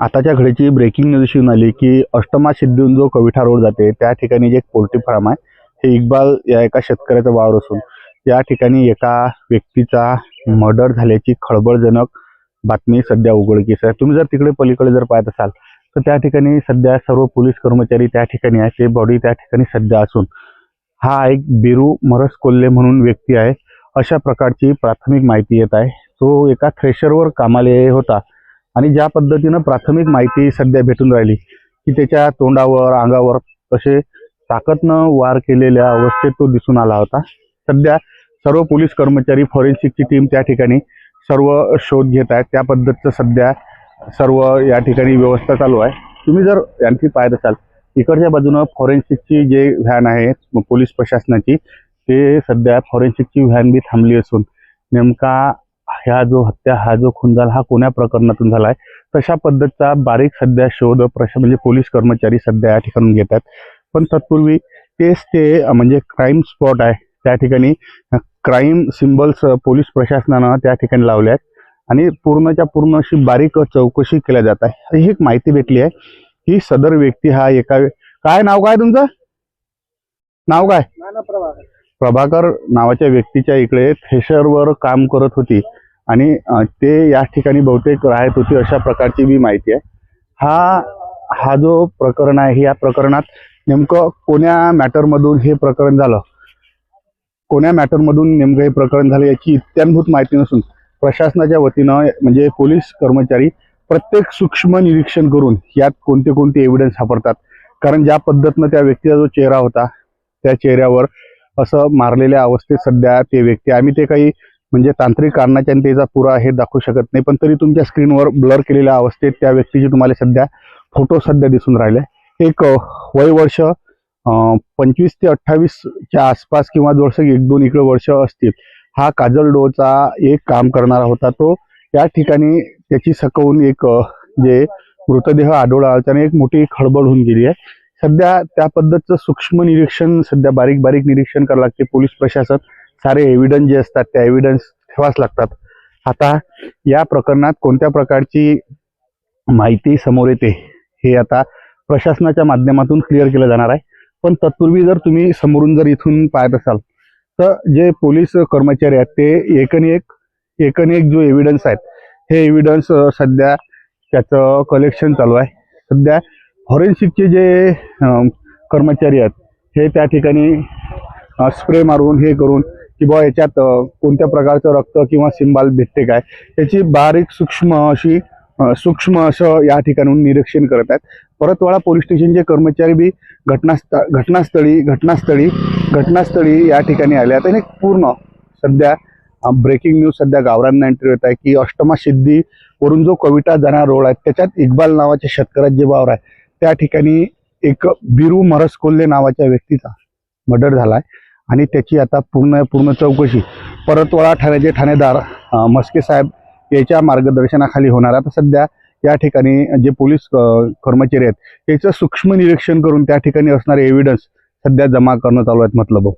आताच्या घडीची breaking news अशी आली की अष्टमा सिद्धून जो कविठा रोड जाते त्या ठिकाणी जे एक पोल्ट्री फार्म आहे हे इक्बाल या एका शेतकऱ्याचा वावर असून या ठिकाणी एका व्यक्तीचा मर्डर झाल्याची खळबळजनक बातमी सध्या उघडकीस आहे। तुम्ही जर तिकडे पलीकडे जर पाहत असाल तर त्या ठिकाणी सध्या सर्व पोलीस कर्मचारी त्या ठिकाणी आहे, ते बॉडी त्या ठिकाणी सध्या असून हा एक बिरू मरस कोल्हे म्हणून व्यक्ती आहे अशा प्रकारची प्राथमिक माहिती येत आहे। तो एका थ्रेशरवर कामाला होता आणि ज्या पद्धतीनं प्राथमिक माहिती सध्या भेटून राहिली की त्याच्या तोंडावर अंगावर तसे ताकदनं वार केलेल्या अवस्थेत तो दिसून आला होता। सध्या सर्व पोलीस कर्मचारी फॉरेन्सिकची टीम त्या ठिकाणी सर्व शोध घेत आहेत। त्या पद्धतीचं सध्या सर्व या ठिकाणी व्यवस्था चालू आहे। तुम्ही जर आणखी पाहत असाल इकडच्या बाजूनं फॉरेन्सिकची जे व्हॅन आहे पोलीस प्रशासनाची ते सध्या फॉरेन्सिकची व्हॅन बी थांबली असून नेमका हा जो खून झाला हा कोण्या प्रकरणातून झालाय तशा पद्धतीचा बारीक सध्या शोध म्हणजे पोलीस कर्मचारी सध्या या ठिकाणी घेत आहेत। पण तत्पूर्वी ते म्हणजे क्राईम स्पॉट आहे त्या ठिकाणी क्राईम सिम्बल्स पोलीस प्रशासनानं त्या ठिकाणी लावले आहेत आणि पूर्णच्या पूर्ण अशी बारीक चौकशी केल्या जात आहे। ही एक माहिती भेटली आहे की सदर व्यक्ती हा काय नाव काय तुमचं नाव काय प्रभाकर नावाच्या व्यक्तीच्या इकडे थ्रेशरवर काम करत होती आणि ते या ठिकाणी बहुतेक राहत होती अशा प्रकारची बी माहिती आहे। हा जो प्रकरण आहे या प्रकरणात नेमकं कोण्या मॅटरमधून हे प्रकरण झालं, कोण्या मॅटरमधून नेमकं हे प्रकरण झालं याची इत्याभूत माहिती नसून प्रशासनाच्या वतीनं म्हणजे पोलीस कर्मचारी प्रत्येक सूक्ष्म निरीक्षण करून यात कोणते कोणते एव्हिडन्स सापडतात। कारण ज्या पद्धतीनं त्या व्यक्तीचा जो चेहरा होता त्या चेहऱ्यावर असं मारलेल्या अवस्थेत सध्या ते व्यक्ती आम्ही ते काही म्हणजे तांत्रिक कारणाच्या त्याचा पुरा हे दाखवू शकत नाही, पण तरी तुमच्या स्क्रीनवर ब्लर केलेल्या अवस्थेत त्या व्यक्तीचे तुम्हाला सध्या फोटो सध्या दिसून राहिले। एक वय वर्ष 25 ते 28च्या आसपास किंवा जवळजवळ 1-2 इकडे वर्ष असतील। हा काजल डोचा एक काम करणारा होता। तो या ठिकाणी त्याची सकवून एक जे मृतदेह आढळला त्याने एक मोठी खळबळ होऊन गेली आहे। सध्या त्या पद्धतीचं सूक्ष्म निरीक्षण सध्या बारीक बारीक निरीक्षण करावं लागते। पोलीस प्रशासन सारे एव्हिडन्स जे असतात त्या एव्हिडन्स ठेवाच लागतात। आता या प्रकरणात कोणत्या प्रकारची माहिती समोर येते हे आता प्रशासनाच्या माध्यमातून क्लिअर केलं जाणार आहे। पण तत्पूर्वी जर तुम्ही समोरून जर इथून पाहत असाल तर जे पोलीस कर्मचारी आहेत ते एकन एक जो एव्हिडन्स आहेत हे एव्हिडन्स सध्या त्याचं कलेक्शन चालू आहे। सध्या फॉरेन्सिकचे जे कर्मचारी आहेत हे त्या ठिकाणी स्प्रे मारून हे करून की बा याच्यात कोणत्या प्रकारचं रक्त किंवा सिंबाल भेटते काय याची बारीक सूक्ष्म असं या ठिकाणून निरीक्षण करत आहेत। परतवाडा पोलीस स्टेशनचे कर्मचारी बी घटनास्थळी या ठिकाणी आले आहेत आणि पूर्ण सध्या ब्रेकिंग न्यूज सध्या गावरांना एंट्री होत आहे की अष्टमा सिद्धी वरून जो कविटा जाणारा रोड आहे त्याच्यात इक्बाल नावाच्या शेतकऱ्याचे जे वावर आहे त्या ठिकाणी एक बिरू मरस कोल्हे नावाच्या व्यक्तीचा मर्डर झालाय आणि त्याची आता पूर्ण चौकशी परतवाडा ठाण्याचे ठाणेदार मस्के साहेब याच्या मार्गदर्शनाखाली होणार आहे। आता सध्या या ठिकाणी जे पोलीस कर्मचारी आहेत याचं सूक्ष्म निरीक्षण करून त्या ठिकाणी असणारे एव्हिडन्स सध्या जमा करणं चालू आहेत मतलब।